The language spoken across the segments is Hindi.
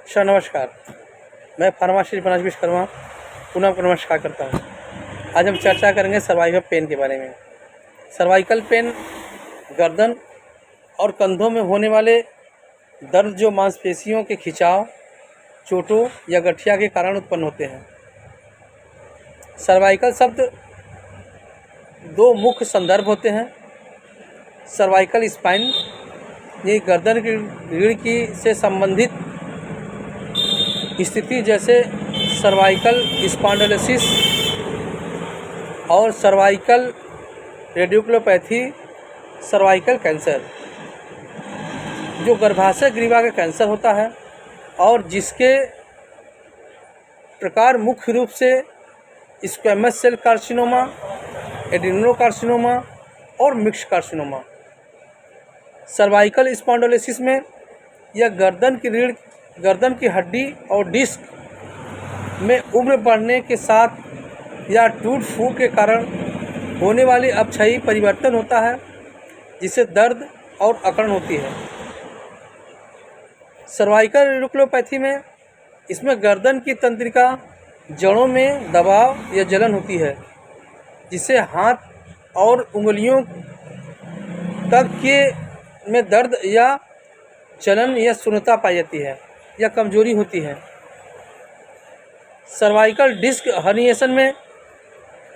सर नमस्कार, मैं फार्मासिस्ट मनोज विश्वकर्मा पुनः आपको नमस्कार करता हूँ। आज हम चर्चा करेंगे सर्वाइकल पेन के बारे में। सर्वाइकल पेन गर्दन और कंधों में होने वाले दर्द जो मांसपेशियों के खिंचाव, चोटों या गठिया के कारण उत्पन्न होते हैं। सर्वाइकल शब्द दो मुख्य संदर्भ होते हैं। सर्वाइकल स्पाइन, ये गर्दन की रीढ़ की से संबंधित स्थिति जैसे सर्वाइकल स्पॉन्डिलोसिस और सर्वाइकल रेडिकुलोपैथी, सर्वाइकल कैंसर जो गर्भाशय ग्रीवा का कैंसर होता है और जिसके प्रकार मुख्य रूप से स्क्वैमस सेल कार्सिनोमा, एडिनोकार्सिनोमा और मिक्स्ड कार्सिनोमा। सर्वाइकल स्पॉन्डिलोसिस में यह गर्दन की हड्डी और डिस्क में उम्र बढ़ने के साथ या टूट फूट के कारण होने वाली अपक्षयी परिवर्तन होता है, जिससे दर्द और अकड़न होती है। सर्वाइकल रेडिकुलोपैथी में इसमें गर्दन की तंत्रिका जड़ों में दबाव या जलन होती है, जिससे हाथ और उंगलियों तक के में दर्द या जलन या शून्यता पाई जाती है या कमजोरी होती है। सर्वाइकल डिस्क हर्निएशन में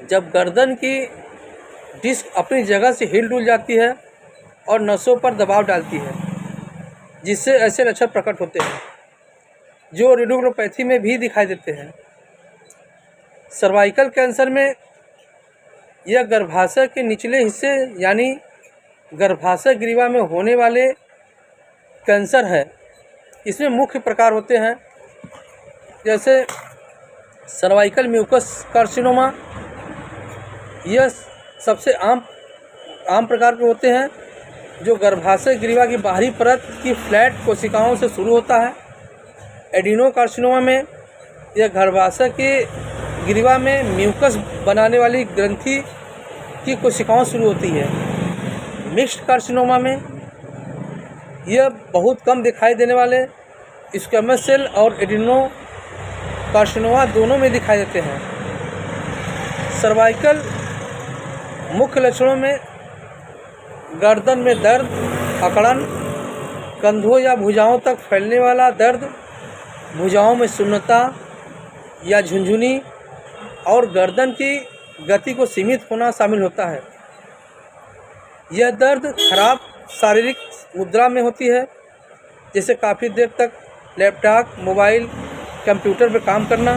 जब गर्दन की डिस्क अपनी जगह से हिल डुल जाती है और नसों पर दबाव डालती है, जिससे ऐसे लक्षण प्रकट होते हैं जो रेडिकुलोपैथी में भी दिखाई देते हैं। सर्वाइकल कैंसर में यह गर्भाशय के निचले हिस्से यानी गर्भाशय ग्रीवा में होने वाले कैंसर है। इसमें मुख्य प्रकार होते हैं जैसे सर्वाइकल म्यूकस कार्सिनोमा, यह सबसे आम प्रकार के होते हैं जो गर्भाशय ग्रीवा की बाहरी परत की फ्लैट कोशिकाओं से शुरू होता है। एडिनोकार्सिनोमा में यह गर्भाशय के ग्रीवा में म्यूकस बनाने वाली ग्रंथि की कोशिकाओं शुरू होती है। मिक्स्ड कार्सिनोमा में यह बहुत कम दिखाई देने वाले स्क्वैमस सेल और एडिनोकार्सिनोमा दोनों में दिखाई देते हैं। सर्वाइकल मुख्य लक्षणों में गर्दन में दर्द, अकड़न, कंधों या भुजाओं तक फैलने वाला दर्द, भुजाओं में शून्यता या झुनझुनी और गर्दन की गति को सीमित होना शामिल होता है। यह दर्द खराब शारीरिक मुद्रा में होती है, जैसे काफ़ी देर तक लैपटॉप, मोबाइल, कंप्यूटर पर काम करना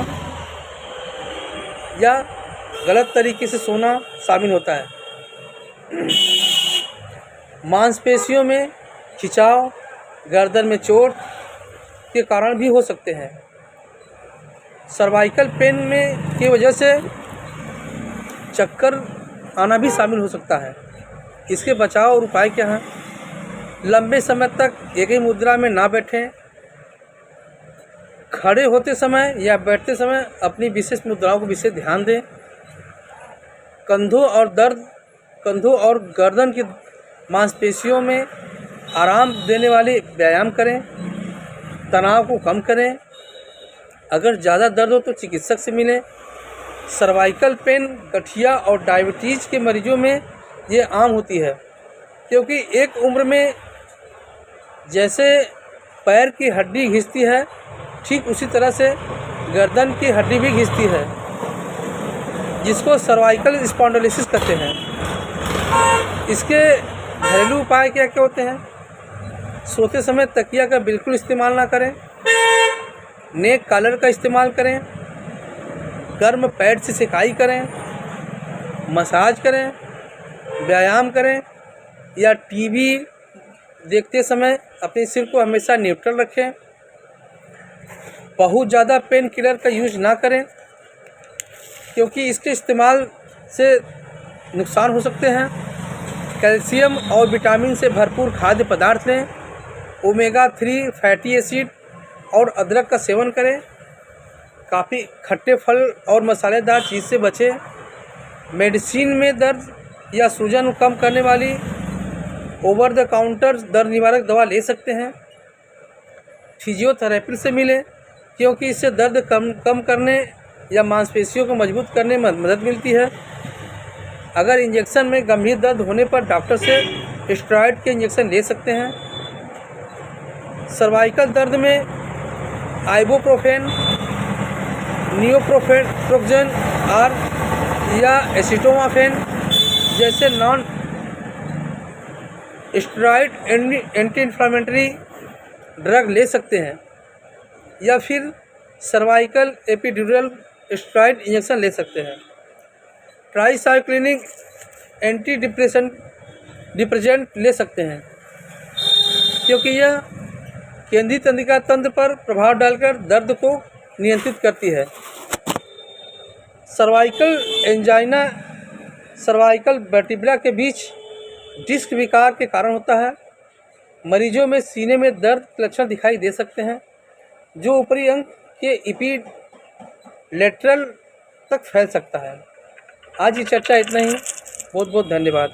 या गलत तरीके से सोना शामिल होता है। मांसपेशियों में खिंचाव, गर्दन में चोट के कारण भी हो सकते हैं। सर्वाइकल पेन में की वजह से चक्कर आना भी शामिल हो सकता है। इसके बचाव और उपाय क्या हैं? लंबे समय तक एक ही मुद्रा में ना बैठें। खड़े होते समय या बैठते समय अपनी विशेष मुद्राओं को विशेष ध्यान दें। कंधों और गर्दन की मांसपेशियों में आराम देने वाले व्यायाम करें। तनाव को कम करें। अगर ज़्यादा दर्द हो तो चिकित्सक से मिलें। सर्वाइकल पेन गठिया और डायबिटीज़ के मरीजों में ये आम होती है, क्योंकि एक उम्र में जैसे पैर की हड्डी घिसती है, ठीक उसी तरह से गर्दन की हड्डी भी घिसती है, जिसको सर्वाइकल स्पॉन्डिलोसिस कहते हैं। इसके घरेलू उपाय क्या क्या होते हैं? सोते समय तकिया का बिल्कुल इस्तेमाल ना करें। नेक कॉलर का इस्तेमाल करें। गर्म पैड से सिकाई करें। मसाज करें। व्यायाम करें या टीवी देखते समय अपने सिर को हमेशा न्यूट्रल रखें। बहुत ज़्यादा पेन किलर का यूज़ ना करें, क्योंकि इसके इस्तेमाल से नुकसान हो सकते हैं। कैल्शियम और विटामिन से भरपूर खाद्य पदार्थ लें। ओमेगा 3 फैटी एसिड और अदरक का सेवन करें। काफ़ी खट्टे फल और मसालेदार चीज़ से बचें। मेडिसिन में दर्द या सूजन कम करने वाली ओवर द काउंटर दर्द निवारक दवा ले सकते हैं। फिजियोथेरेपी से मिलें, क्योंकि इससे दर्द कम करने या मांसपेशियों को मजबूत करने में मदद मिलती है। अगर इंजेक्शन में गंभीर दर्द होने पर डॉक्टर से स्टेरॉइड के इंजेक्शन ले सकते हैं। सर्वाइकल दर्द में आइबुप्रोफेन, नियोप्रोफेन और या एसिटामिनोफेन जैसे non steroid anti inflammatory drug ले सकते हैं, या फिर सर्वाइकल एपिड्यूरल स्टेरॉइड इंजेक्शन ले सकते हैं। ट्राइसाइक्लिनिक एंटी डिप्रेसेंट ले सकते हैं, क्योंकि यह केंद्रीय तंत्रिका तंत्र पर प्रभाव डालकर दर्द को नियंत्रित करती है। सर्वाइकल एंजाइना सर्वाइकल वर्टिब्रा के बीच डिस्क विकार के कारण होता है। मरीजों में सीने में दर्द के लक्षण दिखाई दे सकते हैं, जो ऊपरी अंग के इपिलेटरल तक फैल सकता है। आज की चर्चा इतना ही। बहुत बहुत धन्यवाद।